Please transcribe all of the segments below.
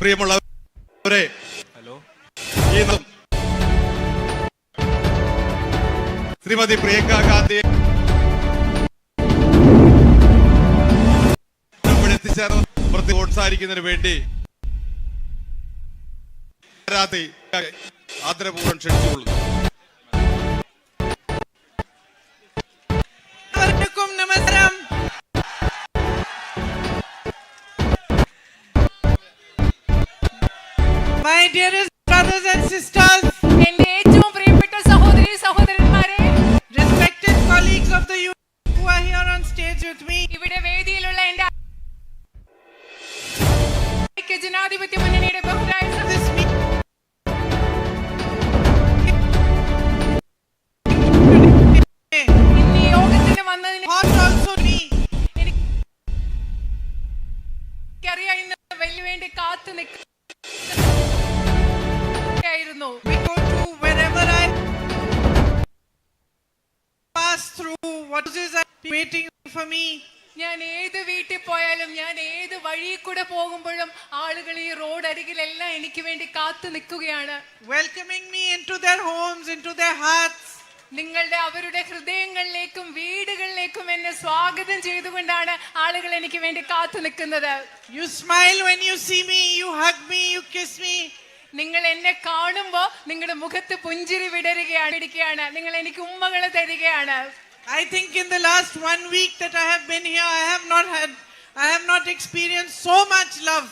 പ്രിയമുള്ളവരെ, ഹലോ, ശ്രീമതി പ്രിയങ്ക ഗാന്ധി ഇവിടെ എത്തിച്ചേർന്ന് പ്രോത്സാഹിക്കുന്നതിന് വേണ്ടി ആദരപൂർവ്വം ക്ഷണിച്ചുകൊള്ളുന്നു. നമസ്കാരം. My dearest brothers and sisters, എന്റെ ഏറ്റവും പ്രിയപ്പെട്ട സഹോദരി സഹോദരന്മാരെ, respected colleagues of the youth who are here on stage with me, ഇവിടെ വേദിയിലുള്ള എന്റെ ജനാധിപത്യ മുന്നണിയുടെ ബഹുരായ this meeting ഇന്ന് ഈ യോഗത്തിന് വന്നതിന് hot also me. എനിക്കറിയാം ഇന്ന് വെല്ലുവേണ്ടി കാത്തു നിൽക്കായിരുന്നു. We go to wherever I pass through, what is waiting for me. ഞാൻ ഏത് വീട്ടിൽ പോയാലും, ഞാൻ ഏത് വഴി കൂടെ പോകുമ്പോഴും ആളുകൾ ഈ റോഡ് അരികിലെല്ലാം എനിക്ക് വേണ്ടി കാത്തു നിൽക്കുകയാണ്. Welcoming me into their homes, into their hearts. നിങ്ങളുടെ അവരുടെ ഹൃദയങ്ങളിലേക്കും വീടുകളിലേക്കും എന്നെ സ്വാഗതം ചെയ്തുകൊണ്ടാണ് ആളുകൾ എനിക്ക് വേണ്ടി കാത്തു നിൽക്കുന്നത്. You smile when you see me, you hug me, you kiss me. നിങ്ങൾ എന്നെ കാണുമ്പോ നിങ്ങളുടെ മുഖത്ത് പുഞ്ചിരി വിടരുകയാണ്, നിങ്ങൾ എനിക്ക് ഉമ്മകൾ തരികയാണ്. I think in the last 1 week that I have been here, I have not experienced so much love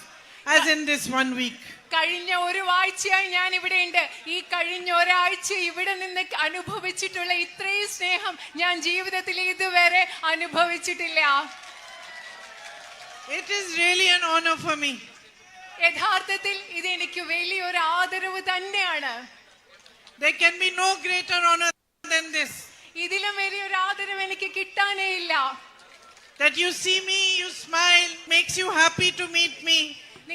as in this 1 week. കഴിഞ്ഞ ഒരു ആഴ്ചയായി ഞാൻ ഇവിടെ ഉണ്ട്. ഈ കഴിഞ്ഞ ഒരാഴ്ച ഇവിടെ നിന്ന് അനുഭവിച്ചിട്ടുള്ള ഇത്രയും സ്നേഹം ഞാൻ ജീവിതത്തിൽ ഇതുവരെ അനുഭവിച്ചിട്ടില്ല. It is really an honor for me. യഥാർത്ഥത്തിൽ ഇത് എനിക്ക് വലിയൊരു ആദരവ് തന്നെയാണ്. There can be no greater honor than this. ഇതിലും വലിയൊരു ആദരവ് എനിക്ക് കിട്ടാനേ ഇല്ല. That you see me, you smile, makes you happy to meet me.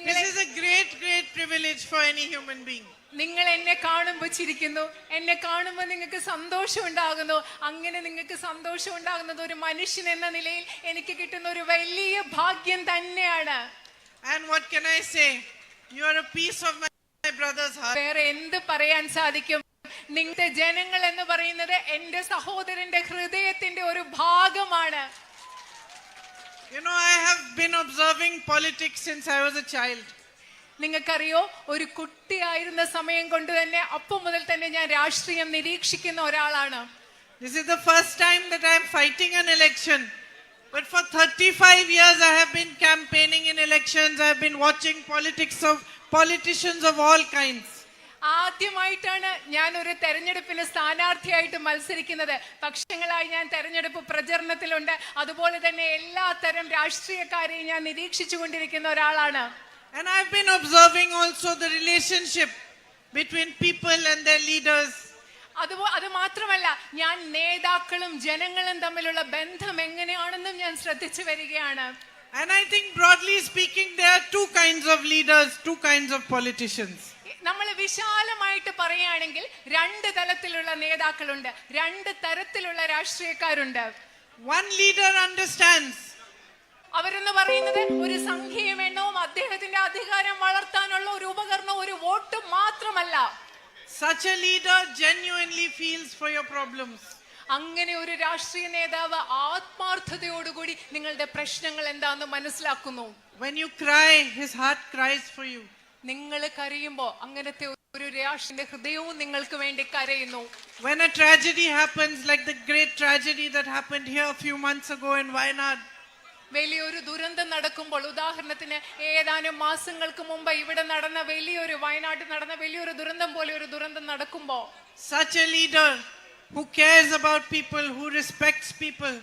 This is a great privilege for any human being. നിങ്ങൾ എന്നെ കാണുമ്പോൾ ചിരിക്കുന്നു, എന്നെ കാണുമ്പോൾ നിങ്ങൾക്ക് സന്തോഷം ഉണ്ടാകുന്നു. അങ്ങനെ നിങ്ങൾക്ക് സന്തോഷം ഉണ്ടാകുന്നത് ഒരു മനുഷ്യൻ എന്ന നിലയിൽ എനിക്ക് കിട്ടുന്ന ഒരു വലിയ ഭാഗ്യം തന്നെയാണ്. And what can I say? You are a piece of my brother's heart. വേറെ എന്ത് പറയാൻ സാധിക്കും? നിങ്ങളുടെ ജനങ്ങൾ എന്ന് പറയുന്നത് എന്റെ സഹോദരന്റെ ഹൃദയത്തിന്റെ ഒരു ഭാഗമാണ്. You know, I have been observing politics since I was a child. നിങ്ങൾക്കറിയോ, ഒരു കുട്ടിയായിരുന്ന സമയം കൊണ്ട് തന്നെ അപ്പം മുതൽ തന്നെ ഞാൻ രാഷ്ട്രീയം നിരീക്ഷിക്കുന്ന ഒരാളാണ്. This is the first time that I am fighting an election. But for 35 years I have been campaigning in elections. I have been watching politicians of all kinds. ആദ്യമായിട്ടാണ് ഞാൻ ഒരു തെരഞ്ഞെടുപ്പിന് സ്ഥാനാർത്ഥിയായിട്ട് മത്സരിക്കുന്നത്. പക്ഷങ്ങളായി ഞാൻ തെരഞ്ഞെടുപ്പ് പ്രചരണത്തിലുണ്ട്. അതുപോലെ തന്നെ എല്ലാ തരം രാഷ്ട്രീയക്കാരെയും ഞാൻ നിരീക്ഷിച്ചു കൊണ്ടിരിക്കുന്ന ഒരാളാണ്. And I have been observing also the relationship between people and their leaders. അത് മാത്രമല്ല, ഞാൻ നേതാക്കളും ജനങ്ങളും തമ്മിലുള്ള ബന്ധം എങ്ങനെയാണെന്നും ഞാൻ ശ്രദ്ധിച്ചു വരികയാണ്. And I think broadly speaking there are two kinds of leaders, two kinds of politicians. നമ്മൾ വിശാലമായിട്ട് പറയുകയാണെങ്കിൽ രണ്ട് തലത്തിലുള്ള നേതാക്കളുണ്ട്, രണ്ട് തരത്തിലുള്ള രാഷ്ട്രീയക്കാരുണ്ട്. One leader understands. അവരെന്ന് പറയുന്നത് ഒരു സംഖ്യയും എണ്ണവും അദ്ദേഹത്തിന്റെ അധികാരം വളർത്താനുള്ള ഒരു ഉപകരണവും ഒരു വോട്ടും മാത്രമല്ല. Such a leader genuinely feels for your problems. അങ്ങനെ ഒരു രാഷ്ട്രീയ നേതാവ് ആത്മാർത്ഥതയോടുകൂടി നിങ്ങളുടെ പ്രശ്നങ്ങൾ എന്താണെന്ന് മനസ്സിലാക്കുന്നു. When you cry, his heart cries for you. നിങ്ങൾ കരയുമ്പോൾ അങ്ങനത്തെ ഒരു രാഷ്ട്രീയ ഹൃദയവും നിങ്ങൾക്ക് വേണ്ടി കരയുന്നു. When a tragedy happens, like the great tragedy that happened here a few months ago in Wayanad, വലിയൊരു ദുരന്തം നടക്കുമ്പോൾ, ഉദാഹരണത്തിന് ഏതാനും മാസങ്ങൾക്ക് മുമ്പ് ഇവിടെ നടന്ന വയനാട്ടിൽ നടന്ന വലിയൊരു ദുരന്തം പോലെ ഒരു ദുരന്തം നടക്കുമ്പോൾ, such a leader who cares about people, who respects people,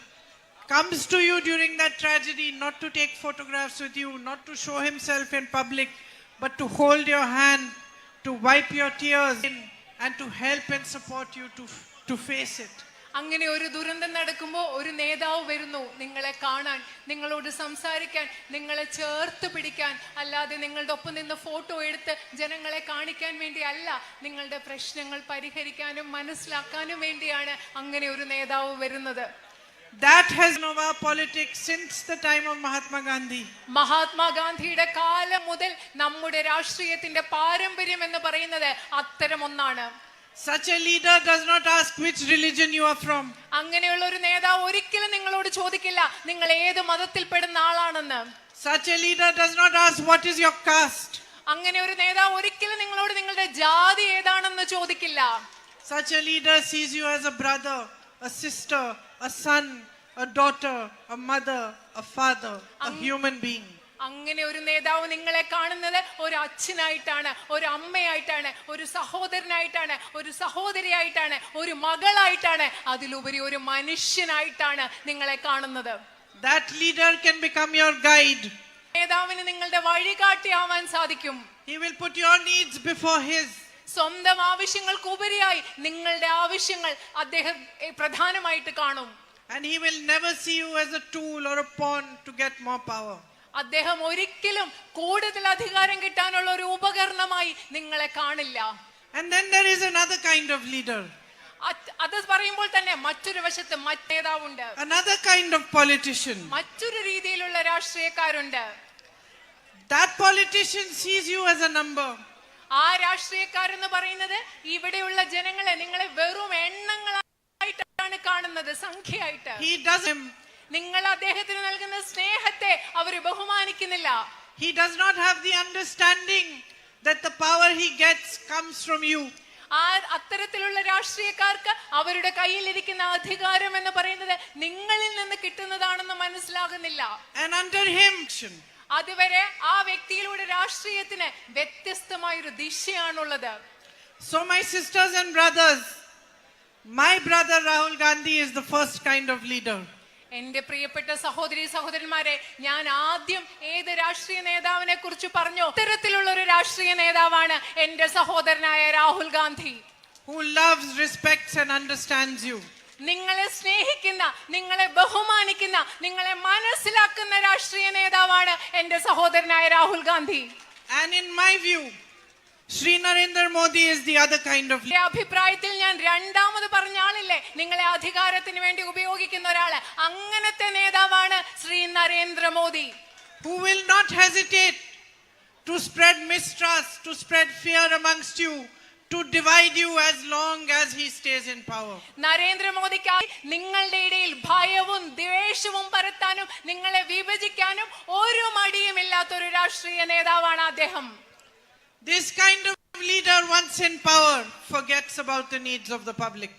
comes to you during that tragedy not to take photographs with you, not to show himself in public, but to hold your hand, to wipe your tears and to help and support you to face it. അങ്ങനെ ഒരു ദുരന്തം നടക്കുമ്പോൾ ഒരു നേതാവ് വരുന്നു നിങ്ങളെ കാണാൻ, നിങ്ങളോട് സംസാരിക്കാൻ, നിങ്ങളെ ചേർത്ത് പിടിക്കാൻ. അല്ലാതെ നിങ്ങളുടെ ഒപ്പം നിന്ന് ഫോട്ടോ എടുത്ത് ജനങ്ങളെ കാണിക്കാൻ വേണ്ടി അല്ല, നിങ്ങളുടെ പ്രശ്നങ്ങൾ പരിഹരിക്കാനും മനസ്സിലാക്കാനും വേണ്ടിയാണ് അങ്ങനെ ഒരു നേതാവ് വരുന്നത്. That has been of our politics since the time of Mahatma Gandhi. മഹാത്മാഗാന്ധിയുടെ കാലം മുതൽ നമ്മുടെ രാഷ്ട്രീയത്തിന്റെ പാരമ്പര്യം എന്ന് പറയുന്നത് അത്തരം ഒന്നാണ്. Such a leader does not ask which religion you are from. അങ്ങനെയുള്ള ഒരു നേതാവ് ഒരിക്കലും നിങ്ങളോട് ചോദിക്കില്ല നിങ്ങൾ ഏത് മതത്തിൽപ്പെടുന്ന ആളാണെന്ന്. Such a leader does not ask what is your caste. അങ്ങനെ ഒരു നേതാവ് ഒരിക്കലും നിങ്ങളോട് നിങ്ങളുടെ ജാതി ഏതാണെന്ന് ചോദിക്കില്ല. Such a leader sees you as a brother, a sister, a son, a daughter, a mother, a father, a human being. അങ്ങനെ ഒരു നേതാവ് നിങ്ങളെ കാണുന്നത് ഒരു അച്ഛനായിട്ടാണ്, ഒരു അമ്മയായിട്ടാണ്, ഒരു സഹോദരനായിട്ടാണ്, ഒരു സഹോദരിയായിട്ടാണ്, ഒരു മകളായിട്ടാണ്, അതിലുപരി ഒരു മനുഷ്യനായിട്ടാണ് നിങ്ങളെ കാണുന്നത്. That leader can become your guide. നേതാവിന് നിങ്ങളുടെ വഴികാട്ടിയാവാൻ സാധിക്കും. He will put your needs before his. സ്വന്തം ആവശ്യങ്ങൾക്ക് ഉപരിയായി നിങ്ങളുടെ ആവശ്യങ്ങൾ അദ്ദേഹം പ്രധാനമായിട്ട് കാണും. And he will never see you as a tool or a pawn to get more power. അദ്ദേഹം ഒരിക്കലും കൂടുതൽ അധികാരം കിട്ടാനുള്ള ഒരു ഉപകരണമായി നിങ്ങളെ കാണില്ല. And then there is another kind of leader. അത് പറയുമ്പോൾ തന്നെ മറ്റൊരു വശത്ത് നേതാവുണ്ട്. Another kind of politician. മറ്റൊരു രീതിയിലുള്ള രാഷ്ട്രീയക്കാരുണ്ട്. That politician sees you as a number. ആ രാഷ്ട്രീയക്കാരെന്ന് പറയുന്നത് ഇവിടെയുള്ള ജനങ്ങളെ നിങ്ങളെ വെറും എണ്ണങ്ങളായിട്ടാണ് കാണുന്നത്, സംഖ്യയായിട്ട്. He doesn't. നിങ്ങൾ അദ്ദേഹത്തിന് നൽകുന്ന സ്നേഹത്തെ അവർ ബഹുമാനിക്കുന്നില്ല. He does not have the understanding that the power he gets comes from you. അത്തരത്തിലുള്ള രാഷ്ട്രീയക്കാർക്ക് അവരുടെ കയ്യിലിരിക്കുന്ന അധികാരം എന്ന് പറയുന്നത് നിങ്ങളിൽ നിന്ന് കിട്ടുന്നതാണെന്ന് മനസ്സിലാകുന്നില്ല. And under him, അതുവരെ ആ വ്യക്തിയിലൂടെ രാഷ്ട്രീയത്തിന് വ്യത്യസ്തമായൊരു ദിശയാണുള്ളത്. So my sisters and brothers, my brother Rahul Gandhi is the first kind of leader. എന്റെ പ്രിയപ്പെട്ട സഹോദരി സഹോദരന്മാരെ, ഞാൻ ആദ്യം ഏത് രാഷ്ട്രീയ നേതാവിനെ കുറിച്ച് പറഞ്ഞു? ഇത്തരത്തിലുള്ള ഒരു രാഷ്ട്രീയ നേതാവാണ് എന്റെ സഹോദരനായ Rahul Gandhi. Who loves, respects and understands you. നിങ്ങളെ സ്നേഹിക്കുന്ന, നിങ്ങളെ ബഹുമാനിക്കുന്ന, നിങ്ങളെ മനസ്സിലാക്കുന്ന രാഷ്ട്രീയ നേതാവാണ് എന്റെ സഹോദരനായ Rahul Gandhi. And in my view, Shri Narendra Modi is the other kind of leader. അഭിപ്രായത്തിൽ ഞാൻ രണ്ടാമത് പറഞ്ഞ ആളില്ലേ നിങ്ങളെ അധികാരത്തിന് വേണ്ടി ഉപയോഗിക്കുന്ന ഒരാള്, അങ്ങനത്തെ നേതാവാണ് Shri Narendra Modi. Who will not hesitate to spread mistrust, to spread fear amongst you, to divide you as long as he stays in power. നരേന്ദ്രമോദിക്കായി നിങ്ങളുടെ ഇടയിൽ ഭയവും ദ്വേഷവും പരത്താനും നിങ്ങളെ വിഭജിക്കാനും ഒരു മടിയുമില്ലാത്തൊരു രാഷ്ട്രീയ നേതാവാണ് അദ്ദേഹം. This kind of leader, once in power, forgets about the needs of the public.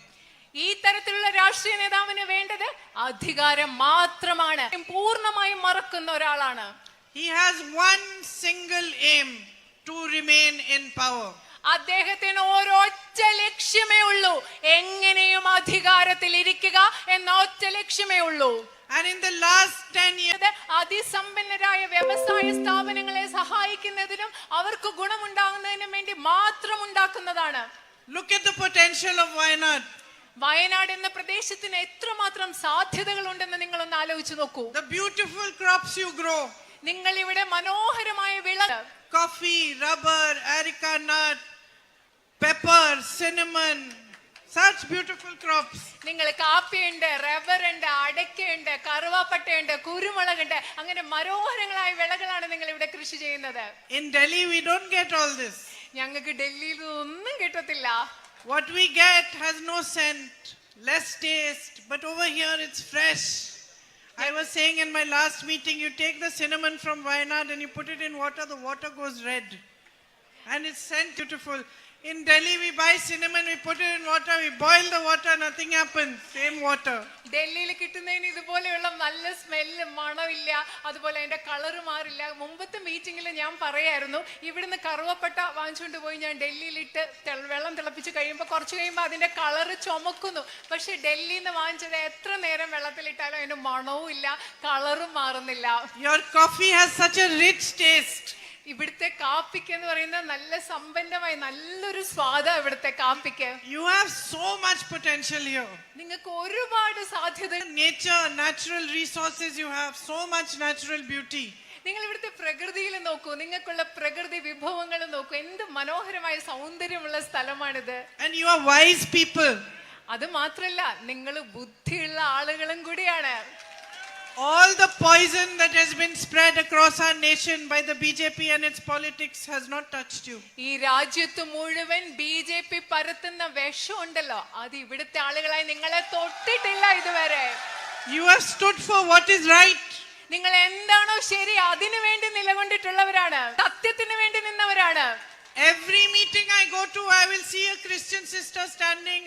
ഈ തരത്തിലുള്ള രാഷ്ട്രീയ നേതാവിന് വേണ്ടത് അധികാരം മാത്രമാണ്, പൂർണ്ണമായും മറക്കുന്ന ഒരാളാണ്. He has one single aim, to remain in power. അദ്ദേഹത്തിന് ഒരൊറ്റ ലക്ഷ്യമേ ഉള്ളൂ, എങ്ങനെയും അധികാരത്തിൽ ഇരിക്കുക എന്ന ഒറ്റ ലക്ഷ്യമേ ഉള്ളൂ. And in the last 10 years, അതിസമ്പന്നരായ വ്യവസായ സ്ഥാപനങ്ങളെ സഹായിക്കുന്നതിനും അവർക്ക് ഗുണമുണ്ടാകുന്നതിനും വേണ്ടി മാത്രം ഉണ്ടാക്കുന്നതാണ്. look at the potential of Wayanad. Wayanad എന്ന പ്രദേശത്തിന് എത്രമാത്രം സാധ്യതകൾ ഉണ്ടെന്ന് നിങ്ങൾ ഒന്ന് ആലോചിച്ച് നോക്കൂ. The beautiful crops you grow. നിങ്ങൾ ഇവിടെ മനോഹരമായ വിള, coffee, rubber, areca nut, pepper, cinnamon, such beautiful crops. നിങ്ങൾ കാപ്പിയുണ്ട്, റബ്ബറുണ്ട്, അടയ്ക്കയുണ്ട്, കറുവാപ്പട്ടയുണ്ട്, കുരുമുളകുണ്ട്, അങ്ങനെ മനോഹരങ്ങളായ വിളകളാണ് നിങ്ങൾ ഇവിടെ കൃഷി ചെയ്യുന്നത്. In Delhi we don't get all this. ഞങ്ങൾക്ക് ഡൽഹിയിൽ ഒന്നും കിട്ടത്തില്ല. What we get has no scent, less taste, but over here it's fresh. I was saying in my last meeting, you take the cinnamon from Wayanad and you put it in water, the water goes red. And it's scent beautiful. In Delhi, we buy cinnamon, we put it in water, we boil the water, nothing happens. Same water. ഡൽഹിയിൽ കിട്ടുന്നതിന് ഇതുപോലെയുള്ള നല്ല smell, മണമില്ല, അതുപോലെ അതിന്റെ colour മാറില്ല. മുമ്പത്തെ മീറ്റിംഗിൽ ഞാൻ പറയായിരുന്നു, ഇവിടുന്ന് കറുവപ്പട്ട വാങ്ങിച്ചുകൊണ്ട് പോയി ഞാൻ ഡൽഹിയിലിട്ട് വെള്ളം തിളപ്പിച്ച് കഴിയുമ്പോൾ കുറച്ച് കഴിയുമ്പോൾ അതിന്റെ കളറ് ചുമക്കുന്നു. പക്ഷെ ഡൽഹിയിൽ നിന്ന് വാങ്ങിച്ചത് എത്ര നേരം വെള്ളത്തിലിട്ടാലും അതിന്റെ മണവും ഇല്ല, കളറും മാറുന്നില്ല. Your coffee has such a rich taste. ഇവിടുത്തെ കാപ്പിക്ക് എന്ന് പറയുന്നത് നല്ല സമ്പന്നമായ നല്ലൊരു സ്വാദാ ഇവിടുത്തെ കാപ്പിക്ക്. You have so much potential here. നിങ്ങൾക്ക് ഒരുപാട് സാധ്യത. Nature, natural resources you have, so much natural beauty. നിങ്ങൾ ഇവിടുത്തെ പ്രകൃതിയിൽ നോക്കൂ, നിങ്ങൾക്കുള്ള പ്രകൃതി വിഭവങ്ങൾ നോക്കൂ, എന്ത് മനോഹരമായ സൗന്ദര്യമുള്ള സ്ഥലമാണിത്. And you are wise people. അത് മാത്രല്ല നിങ്ങൾ ബുദ്ധിയുള്ള ആളുകളും കൂടിയാണ്. All the poison that has been spread across our nation by the BJP and its politics has not touched you. ഈ രാജ്യത്ത് മുഴുവൻ BJP പരത്തുന്ന വിഷം ഉണ്ടല്ലോ, അത് ഇവിടുത്തെ ആളുകളായി നിങ്ങളെ തൊട്ടിട്ടില്ല ഇതുവരെ. You have stood for what is right. നിങ്ങൾ എന്താണോ ശരി അതിനു വേണ്ടി നിലകൊണ്ടിട്ടുള്ളവരാണ്, സത്യത്തിന് വേണ്ടി നിന്നവരാണ്. Every meeting I go to, I will see a Christian sister standing,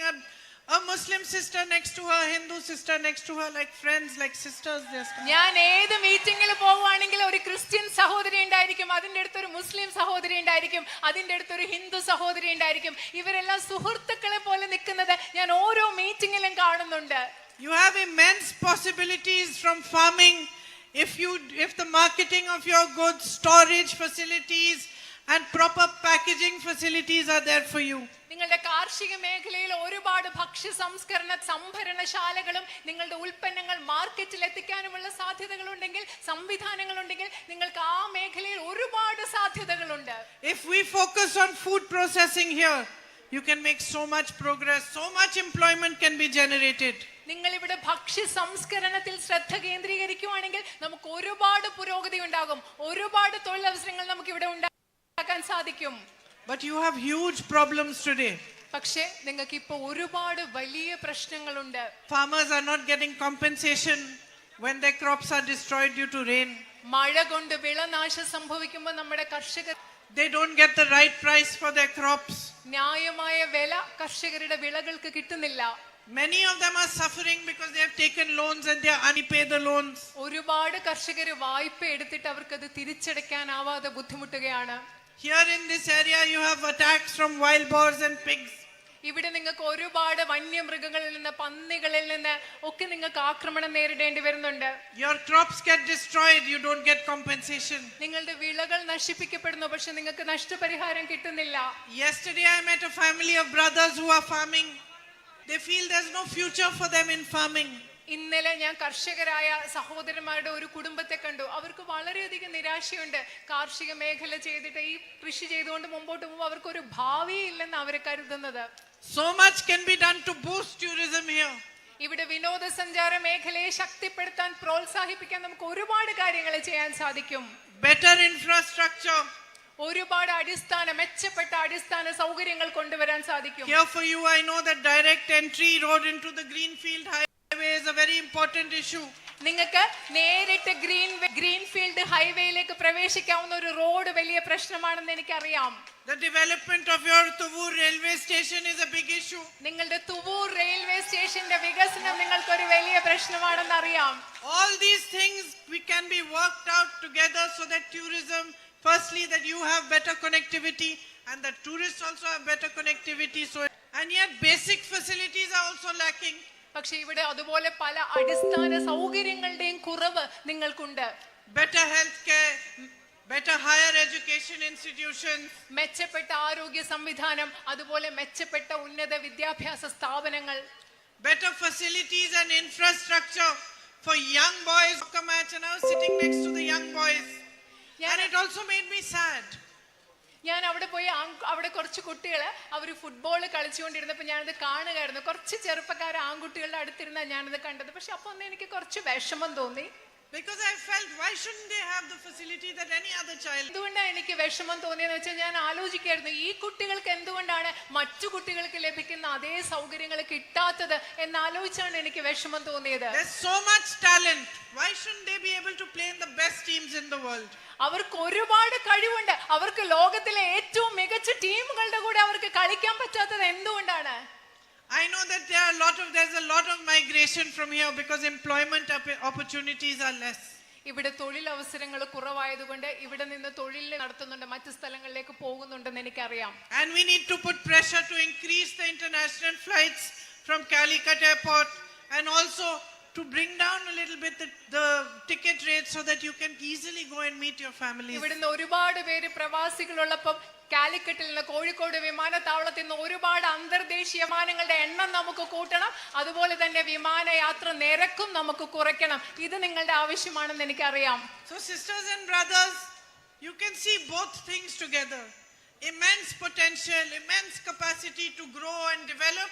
a Muslim sister next to her, Hindu sister next to her, like friends, like sisters. ഞാൻ ഏത് മീറ്റിംഗിൽ പോവുകയാണെങ്കിൽ ഒരു ക്രിസ്ത്യൻ സഹോദരി ഉണ്ടായിരിക്കും, അതിന്റെ അടുത്തൊരു മുസ്ലിം സഹോദരി ഉണ്ടായിരിക്കും, അതിന്റെ അടുത്തൊരു ഹിന്ദു സഹോദരി ഉണ്ടായിരിക്കും. ഇവരെല്ലാം സുഹൃത്തുക്കളെ പോലെ നിൽക്കുന്നത് ഞാൻ ഓരോ മീറ്റിംഗിലും കാണുന്നുണ്ട്. You have immense possibilities from farming if the marketing of your goods, storage facilities and proper packaging facilities are there for you. നിങ്ങളുടെ കാർഷിക മേഖലയിൽ ഒരുപാട് ഭക്ഷ്യ സംസ്കരണ സംഭരണശാലകളും നിങ്ങളുടെ ഉൽപ്പന്നങ്ങൾ മാർക്കറ്റിൽ എത്തിക്കാനുമുള്ള സാധ്യതകളുണ്ടെങ്കിൽ, സംവിധാനങ്ങളുണ്ടെങ്കിൽ നിങ്ങൾക്ക് ആ മേഖലയിൽ ഒരുപാട് സാധ്യതകളുണ്ട്. If we focus on food processing here, you can make so much progress, so much employment can be generated. നിങ്ങൾ ഇവിടെ ഭക്ഷ്യ സംസ്കരണത്തിൽ ശ്രദ്ധ കേന്ദ്രീകരിക്കുകയാണെങ്കിൽ നമുക്ക് ഒരുപാട് പുരോഗതി ഉണ്ടാകും, ഒരുപാട് തൊഴിലവസരങ്ങൾ നമുക്ക് ഇവിടെ ഉണ്ടാക്കാൻ സാധിക്കും. But you have huge problems today. പക്ഷേ നിങ്ങൾക്ക് ഇപ്പോ ഒരുപാട് വലിയ പ്രശ്നങ്ങളുണ്ട്. Farmers are not getting compensation when their crops are destroyed due to rain. മഴ കൊണ്ട് വിളനാശം സംഭവിക്കുമ്പോൾ നമ്മുടെ കർഷകർ They don't get the right price for their crops. ന്യായമായ വില കർഷകരുടെ വിളകൾക്ക് കിട്ടുന്നില്ല. Many of them are suffering because they have taken loans and they are unpaid the loans. ഒരുപാട് കർഷകർ വായ്പ എടുത്തിട്ട് അവർക്ക് അത് തിരിച്ചടയ്ക്കാനാവാതെ ബുദ്ധിമുട്ടുകയാണ്. Here in this area you have attacks from wild boars and pigs. ഇവിടെ നിങ്ങൾക്ക് ഒരുപാട് വന്യമൃഗങ്ങളിൽ നിന്ന്, പന്നികളിൽ നിന്ന് ഒക്കെ നിങ്ങൾക്ക് ആക്രമണം നേരിടേണ്ടി വരുന്നുണ്ട്. Your crops get destroyed, you don't get compensation. നിങ്ങളുടെ വിളകൾ നശിപ്പിക്കപ്പെടുന്നു, പക്ഷെ നിങ്ങൾക്ക് നഷ്ടപരിഹാരം കിട്ടുന്നില്ല. Yesterday I met a family of brothers who are farming. They feel there's no future for them in farming. ഇന്നലെ ഞാൻ കർഷകരായ സഹോദരന്മാരുടെ ഒരു കുടുംബത്തെ കണ്ടു. അവർക്ക് വളരെയധികം നിരാശയുണ്ട്. കാർഷിക മേഖല ചെയ്തിട്ട് ഈ കൃഷി ചെയ്തുകൊണ്ട് മുമ്പോട്ട് പോകുമ്പോൾ അവർക്ക് ഒരു ഭാവി ഇല്ലെന്ന് അവർ കരുതുന്നത്. So much can be done to boost tourism here. ഇവിടെ വിനോദസഞ്ചാര മേഖലയെ ശക്തിപ്പെടുത്താൻ, പ്രോത്സാഹിപ്പിക്കാൻ നമുക്ക് ഒരുപാട് കാര്യങ്ങൾ ചെയ്യാൻ സാധിക്കും. Better infrastructure. ഒരുപാട് മെച്ചപ്പെട്ട അടിസ്ഥാന സൗകര്യങ്ങൾ കൊണ്ടുവരാൻ സാധിക്കും. Here for you I know that direct entry road into the greenfield highway is a very important issue. നിങ്ങൾക്ക് നേരിട്ട് ഗ്രീൻഫീൽഡ് ഹൈവേയിലേക്ക് പ്രവേശിക്കാവുന്ന ഒരു റോഡ് വലിയ പ്രശ്നമാണെന്ന് എനിക്കറിയാം. The development of your Thuvoor railway station is a big issue. നിങ്ങളുടെ Thuvur railway സ്റ്റേഷന്റെ വികസനം നിങ്ങൾക്ക് ഒരു വലിയ പ്രശ്നമാണെന്ന് അറിയാം. All these things we can be worked out together so that tourism, firstly that you have better connectivity and the tourists also have better connectivity, so and yet basic facilities are also lacking. പക്ഷേ ഇവിടെ അതുപോലെ പല അടിസ്ഥാന സൗകര്യങ്ങളുടെയും കുറവ് നിങ്ങൾക്കുണ്ട്. Better health care, better higher education institutions, മെച്ചപ്പെട്ട ആരോഗ്യ സംവിധാനം, അതുപോലെ മെച്ചപ്പെട്ട ഉന്നത വിദ്യാഭ്യാസ സ്ഥാപനങ്ങൾ, better facilities and infrastructure for young boys. And I was sitting next to the young boys and it also made me sad. ഞാൻ അവിടെ പോയി അവിടെ കുറച്ച് കുട്ടികൾ അവർ ഫുട്ബോൾ കളിച്ചുകൊണ്ടിരുന്നപ്പോൾ ഞാനത് കാണുകയായിരുന്നു. കുറച്ച് ചെറുപ്പക്കാർ ആൺകുട്ടികളുടെ അടുത്തിരുന്ന ഞാനത് കണ്ടത്. പക്ഷെ അപ്പോൾ ഒന്ന് എനിക്ക് കുറച്ച് വിഷമം തോന്നി. Because I felt, why shouldn't they have the facility that any other child? എന്തുകൊണ്ടാണ് എനിക്ക് വിഷമം തോന്നിയെന്ന് വെച്ചാൽ ഞാൻ ആലോചിക്കായിരുന്നു, ഈ കുട്ടികൾക്ക് എന്തുകൊണ്ടാണ് മറ്റു കുട്ടികൾക്ക് ലഭിക്കുന്ന അതേ സൗകര്യങ്ങൾ കിട്ടാത്തത് എന്നാലോചിച്ചാണ് എനിക്ക് വിഷമം തോന്നിയത്. There's so much talent. Why shouldn't they be able to play in the best teams in the world? അവർക്ക് ഒരുപാട് കഴിവുണ്ട്. അവർക്ക് ലോകത്തിലെ ഏറ്റവും മികച്ച ടീമുകളുടെ കൂടെ അവർക്ക് കളിക്കാൻ പറ്റാത്തത് എന്തുകൊണ്ടാണ്? I know that there's a lot of migration from here because employment opportunities are less. ഇവിടെ തൊഴിലവസരങ്ങൾ കുറവായതുകൊണ്ട് ഇവിടെ നിന്ന് തൊഴിൽ നടത്തുന്നുണ്ട്, മറ്റു സ്ഥലങ്ങളിലേക്ക് പോകുന്നുണ്ടെന്ന് എനിക്കറിയാം. And we need to put pressure to increase the international flights from Calicut airport and also to bring down a little bit the ticket rates so that you can easily go and meet your families. ഇവിടുന്ന് ഒരുപാട് പേര് പ്രവാസികളുള്ളപ്പോൾ കാലിക്കറ്റിൽ നിന്ന് കോഴിക്കോട് വിമാനത്താവളത്തിൽ നിന്ന് ഒരുപാട് അന്തർദേശീയ വിമാനങ്ങളുടെ എണ്ണം നമുക്ക് കൂട്ടണം, അതുപോലെ തന്നെ വിമാനയാത്ര നിരക്കും നമുക്ക് കുറയ്ക്കണം. ഇത് നിങ്ങളുടെ ആവശ്യമാണെന്ന് എനിക്കറിയാം. So sisters and brothers, you can see both things together. Immense potential, immense capacity to grow and develop,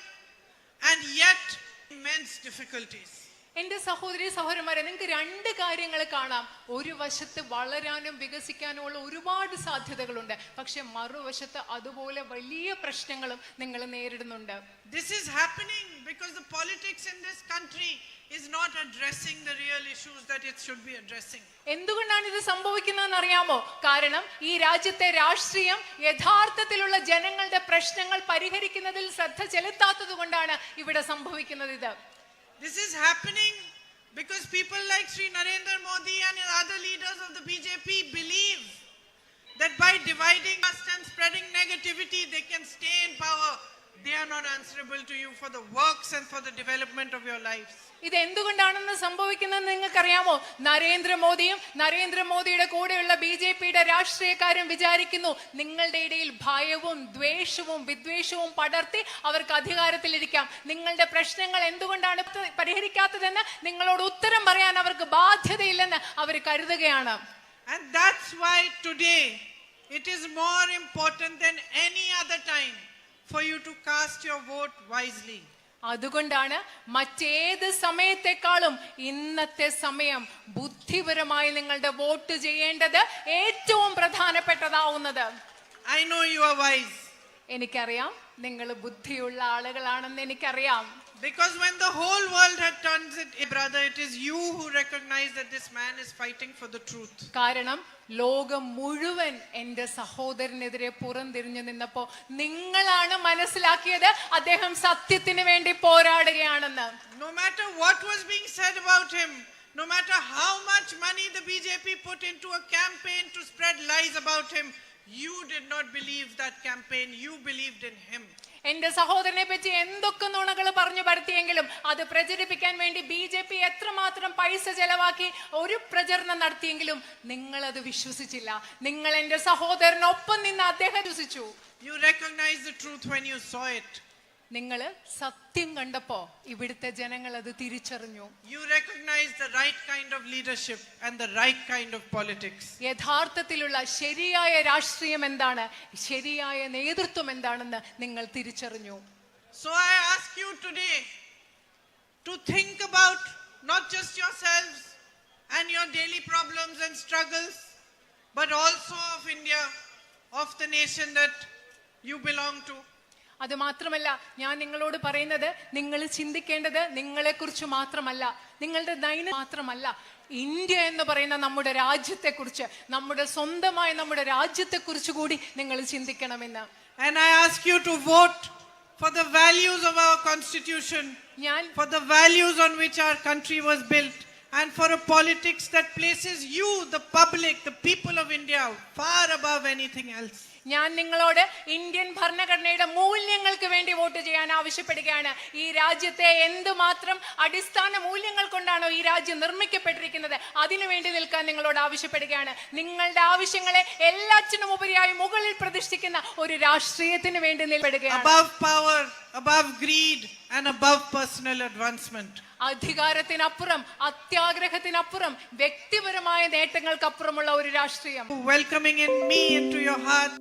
and yet immense difficulties. എന്റെ സഹോദരി സഹോദരന്മാരെ, നിങ്ങൾക്ക് രണ്ട് കാര്യങ്ങൾ കാണാം. ഒരു വശത്ത് വളരാനും വികസിക്കാനുമുള്ള ഒരുപാട് സാധ്യതകളുണ്ട്, പക്ഷെ മറുവശത്ത് അതുപോലെ വലിയ പ്രശ്നങ്ങളും നിങ്ങൾ നേരിടുന്നുണ്ട്. This is happening because the politics in this country is not addressing the real issues that it should be addressing. എന്തുകൊണ്ടാണ് ഇത് സംഭവിക്കുന്നതെന്ന് അറിയാമോ? കാരണം ഈ രാജ്യത്തെ രാഷ്ട്രീയം യഥാർത്ഥത്തിലുള്ള ജനങ്ങളുടെ പ്രശ്നങ്ങൾ പരിഹരിക്കുന്നതിൽ ശ്രദ്ധ ചെലുത്താത്തത് കൊണ്ടാണ് ഇവിടെ സംഭവിക്കുന്നത്. This is happening because people like Sri Narendra Modi and other leaders of the BJP believe that by dividing us and spreading negativity, they can stay in power. They are not answerable to you for the works and for the development of your lives. ഇത് എന്തുകൊണ്ടാണെന്ന് സംഭവിക്കുന്നതെന്ന് നിങ്ങൾക്കറിയാമോ? നരേന്ദ്രമോദിയും നരേന്ദ്രമോദിയുടെ കൂടെയുള്ള BJPയുടെ രാഷ്ട്രീയക്കാരും വിചാരിക്കുന്നു നിങ്ങളുടെ ഇടയിൽ ഭയവും ദ്വേഷവും വിദ്വേഷവും പടർത്തി അവർക്ക് അധികാരത്തിലിരിക്കാം. നിങ്ങളുടെ പ്രശ്നങ്ങൾ എന്തുകൊണ്ടാണ് പരിഹരിക്കാത്തതെന്ന് നിങ്ങളോട് ഉത്തരം പറയാൻ അവർക്ക് ബാധ്യതയില്ലെന്ന് അവർ കരുതുകയാണ്. And that's why today it is more important than any other time for you to cast your vote wisely. അതുകൊണ്ടാണ് മറ്റേത് സമയത്തെക്കാളും ഇന്നത്തെ സമയം ബുദ്ധിപരമായി നിങ്ങളുടെ വോട്ട് ചെയ്യേണ്ടത് ഏറ്റവും പ്രധാനപ്പെട്ടതാവുന്നത്. I know you are wise. എനിക്കറിയാം നിങ്ങൾ ബുദ്ധിയുള്ള ആളുകളാണെന്ന് എനിക്കറിയാം. Because when the whole world had turned it, brother, it is you who recognize that this man is fighting for the truth. കാരണം ലോകം മുഴുവൻ എന്റെ സഹോദരനെതിരെ പുറംതിരിഞ്ഞു നിന്നപ്പോ നിങ്ങളാണ് മനസ്സിലാക്കിയത് അദ്ദേഹം സത്യത്തിന് വേണ്ടി പോരാടുകയാണെന്ന്. No matter what was being said about him, no matter how much money the BJP put into a campaign to spread lies about him, you did not believe that campaign. You believed in him. എന്റെ സഹോദരനെ പറ്റി എന്തൊക്കെ നുണകൾ പറഞ്ഞു പരത്തിയെങ്കിലും അത് പ്രചരിപ്പിക്കാൻ വേണ്ടി BJP എത്രമാത്രം പൈസ ചെലവാക്കി ഒരു പ്രചരണം നടത്തിയെങ്കിലും നിങ്ങൾ അത് വിശ്വസിച്ചില്ല. നിങ്ങൾ എന്റെ സഹോദരനൊപ്പം നിന്ന് അദ്ദേഹം വിശ്വസിച്ചു. You recognized the truth when you saw it. നിങ്ങൾ സത്യം കണ്ടപ്പോ ഇവിടുത്തെ ജനങ്ങൾ അത് തിരിച്ചറിഞ്ഞു. You recognized the right kind of leadership and the right kind of politics. യഥാർത്ഥത്തിലുള്ള ശരിയായ രാഷ്ട്രീയം എന്താണ്, ശരിയായ നേതൃത്വം എന്താണെന്ന് നിങ്ങൾ തിരിച്ചറിഞ്ഞു. So I ask you today to think about not just yourselves and your daily problems and struggles, but also of India, of the nation that you belong to. അത് മാത്രമല്ല, ഞാൻ നിങ്ങളോട് പറയുന്നത് നിങ്ങൾ ചിന്തിക്കേണ്ടത് നിങ്ങളെക്കുറിച്ച് മാത്രമല്ല, നിങ്ങളുടെ ദൈനം മാത്രമല്ല, ഇന്ത്യ എന്ന് പറയുന്ന നമ്മുടെ രാജ്യത്തെക്കുറിച്ച്, നമ്മുടെ സ്വന്തമായ നമ്മുടെ രാജ്യത്തെക്കുറിച്ച് കൂടി നിങ്ങൾ ചിന്തിക്കണമെന്ന്. And I ask you to vote for the values of our constitution, for the values on which our country was built, and for a politics that places you, the public, the people of India, far above anything else. ഞാൻ നിങ്ങളോട് Indian ഭരണഘടനയുടെ മൂല്യങ്ങൾക്ക് വേണ്ടി vote ചെയ്യാൻ ആവശ്യപ്പെടുകയാണ്. ഈ രാജ്യത്തെ എന്തുമാത്രം അടിസ്ഥാന മൂല്യങ്ങൾ കൊണ്ടാണോ ഈ രാജ്യം നിർമ്മിക്കപ്പെട്ടിരിക്കുന്നത് അതിനു വേണ്ടി നിൽക്കാൻ നിങ്ങളോട് ആവശ്യപ്പെടുകയാണ്. നിങ്ങളുടെ ആവശ്യങ്ങളെ എല്ലാറ്റിനും ഉപരിയായി മുകളിൽ പ്രതിഷ്ഠിക്കുന്ന ഒരു രാഷ്ട്രീയത്തിന് വേണ്ടി നിൽപ്പെടുകയാണ്. Above power, above greed and above personal advancement. അധികാരത്തിനപ്പുറം, അത്യാഗ്രഹത്തിനപ്പുറം, വ്യക്തിപരമായ നേട്ടങ്ങൾക്കപ്പുറമുള്ള ഒരു രാഷ്ട്രീയം. Welcoming in me into your heart,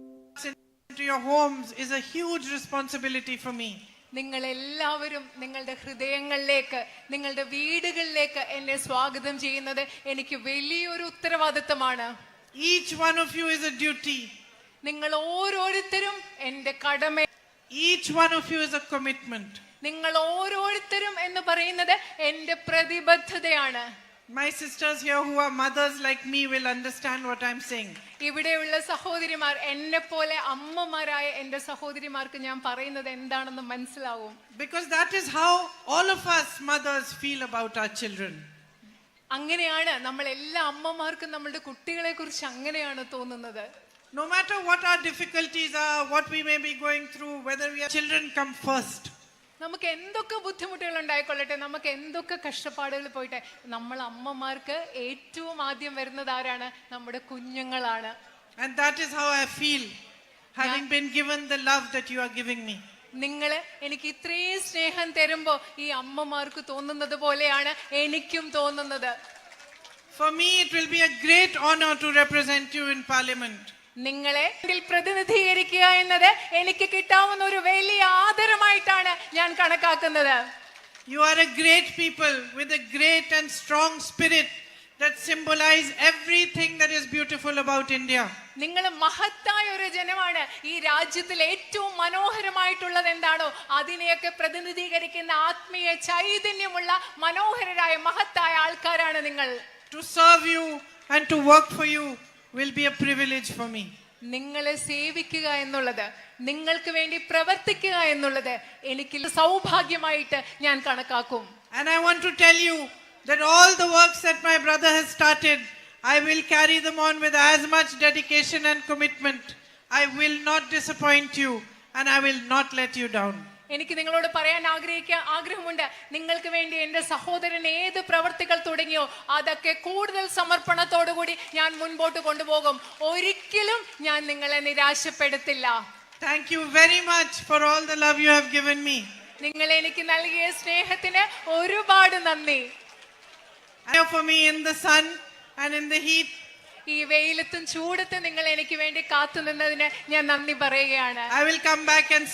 into your homes is a huge responsibility for me. നിങ്ങൾ എല്ലാവരും നിങ്ങളുടെ ഹൃദയങ്ങളിലേക്ക്, നിങ്ങളുടെ വീടുകളിലേക്ക് എന്നെ സ്വാഗതം ചെയ്യുന്നത് എനിക്ക് വലിയൊരു ഉത്തരവാദിത്തമാണ്. Each one of you is a duty. നിങ്ങൾ ഓരോരുത്തരും എന്റെ കടമ. Each one of you is a commitment. നിങ്ങൾ ഓരോരുത്തരും എന്ന് പറയുന്നത് എന്റെ പ്രതിബദ്ധതയാണ്. My sisters here who are mothers like me will understand what I'm saying. ഇവിടെയുള്ള സഹോദരിമാർ, എന്നെ പോലെ അമ്മമാരായ എന്റെ സഹോദരിമാർക്ക് ഞാൻ പറയുന്നത് എന്താണെന്ന് മനസ്സിലാവും. Because that is how all of us mothers feel about our children. അങ്ങനെയാണ് നമ്മൾ എല്ലാ അമ്മമാർക്കും നമ്മളുടെ കുട്ടികളെ കുറിച്ച് അങ്ങനെയാണ് തോന്നുന്നത്. No matter what our difficulties are, what we may be going through, whether we are children come first. നമുക്ക് എന്തൊക്കെ ബുദ്ധിമുട്ടുകൾ ഉണ്ടായിക്കൊള്ളട്ടെ, നമുക്ക് എന്തൊക്കെ കഷ്ടപ്പാടുകൾ പോയിട്ടെ, നമ്മൾ അമ്മമാർക്ക് ഏറ്റവും ആദ്യം വരുന്നത് ആരാണ്? നമ്മുടെ കുഞ്ഞുങ്ങളാണ്. And that is how I feel, having been given the love that you are giving me. നിങ്ങള് എനിക്ക് ഇത്രയും സ്നേഹം തരുമ്പോ ഈ അമ്മമാർക്ക് തോന്നുന്നത് പോലെയാണ് എനിക്കും തോന്നുന്നത്. For me it will be a great honor to represent you in parliament. നിങ്ങളെ പ്രതിനിധീകരിക്കുക എന്നത് എനിക്ക് കിട്ടാവുന്ന ഒരു വലിയ ആദരമായിട്ടാണ് ഞാൻ കണക്കാക്കുന്നത്. You are a great people with a great and strong spirit that symbolize everything that is beautiful about India. നിങ്ങൾ മഹത്തായ ഒരു ജനമാണ്. ഈ രാജ്യത്തിൽ ഏറ്റവും മനോഹരമായിട്ടുള്ളത് എന്താണോ അതിനെയൊക്കെ പ്രതിനിധീകരിക്കുന്ന ആത്മീയ ചൈതന്യമുള്ള മനോഹരരായ മഹത്തായ ആൾക്കാരാണ് നിങ്ങൾ. To serve you and to work for you will be a privilege for me. നിങ്ങളെ സേവിക്കുക എന്നുള്ളത്, നിങ്ങൾക്ക് വേണ്ടി പ്രവർത്തിക്കുക എന്നുള്ളത് എനിക്ക് സൗഭാഗ്യമായിട്ട് ഞാൻ കണക്കാക്കും. And I want to tell you that all the works that my brother has started, I will carry them on with as much dedication and commitment. I will not disappoint you and I will not let you down. എനിക്ക് നിങ്ങളോട് പറയാൻ ആഗ്രഹമുണ്ട്. നിങ്ങൾക്ക് വേണ്ടി എന്റെ സഹോദരൻ ഏത് പ്രവർത്തികൾ തുടങ്ങിയോ അതൊക്കെ കൂടുതൽ സമർപ്പണത്തോടുകൂടി ഞാൻ മുൻപോട്ട് കൊണ്ടുപോകും. ഒരിക്കലും ഞാൻ നിങ്ങളെ നിരാശപ്പെടുത്തില്ല. Thank you very much for all the love you have given me. നിങ്ങൾ എനിക്ക് നൽകിയ സ്നേഹത്തിന് ഒരുപാട് നന്ദി. For me in the sun and in the heat. ഈ വെയിലത്തും ചൂടത്തും നിങ്ങൾ എനിക്ക് വേണ്ടി കാത്തു നിന്നതിന് ഞാൻ നന്ദി പറയുകയാണ്. I will come back and see